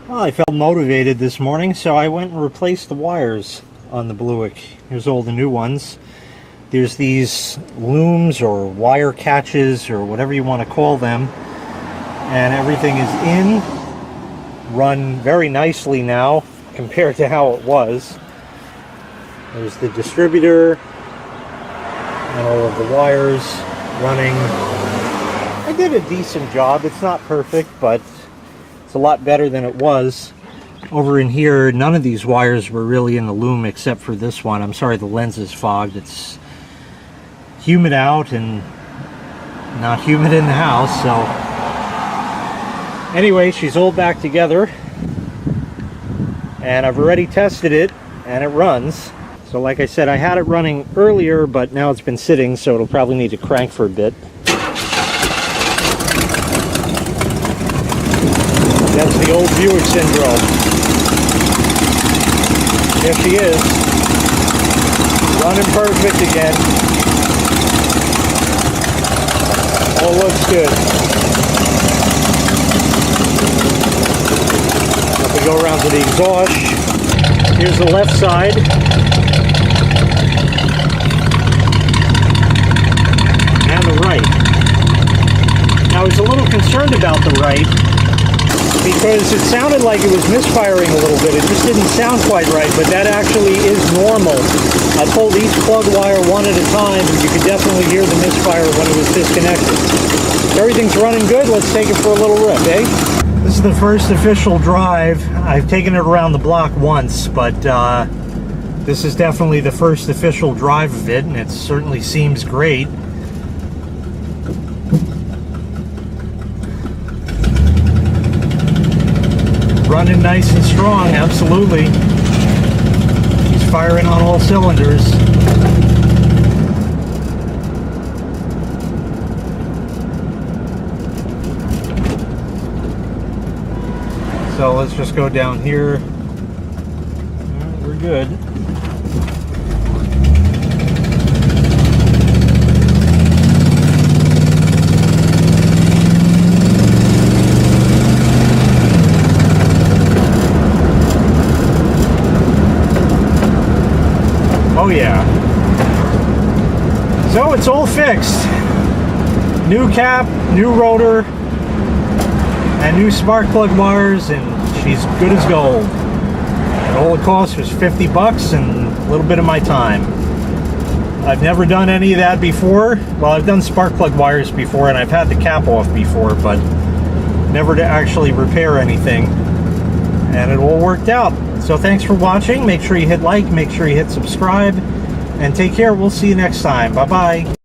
Well, I felt motivated this morning, so I went and replaced the wires on the Bluick. Here's all the new ones. There's these looms or wire catches or whatever you want to call them, and everything is in, run very nicely now compared to how it was. There's the distributor and all of the wires running. I did a decent job. It's not perfect, but it's a lot better than it was. Over in here, none of these wires were really in the loom except for this one. I'm sorry, the lens is fogged. It's humid out and not humid in the house. So anyway, she's all back together. And I've already tested it and it runs. So like I said, I had it running earlier, but now it's been sitting, so it'll probably need to crank for a bit. That's the old Bluick syndrome. There she is. Running perfect again. All looks good. If we go around to the exhaust, here's the left side. And the right. Now I was a little concerned about the right, because it sounded like it was misfiring a little bit. It just didn't sound quite right, but that actually is normal. I pulled each plug wire one at a time, and you could definitely hear the misfire when it was disconnected. If everything's running good, let's take it for a little rip, eh? This is the first official drive. I've taken it around the block once, but this is definitely the first official drive of it, and it certainly seems great. Running nice and strong, absolutely. He's firing on all cylinders. So let's just go down here. We're good. Oh yeah. So it's all fixed. New cap, new rotor, and new spark plug wires, and she's good as gold. And all it cost was 50 bucks and a little bit of my time. I've never done any of that before. Well, I've done spark plug wires before, and I've had the cap off before, but never to actually repair anything. And it all worked out. So thanks for watching. Make sure you hit like, make sure you hit subscribe, and take care. We'll see you next time. Bye-bye.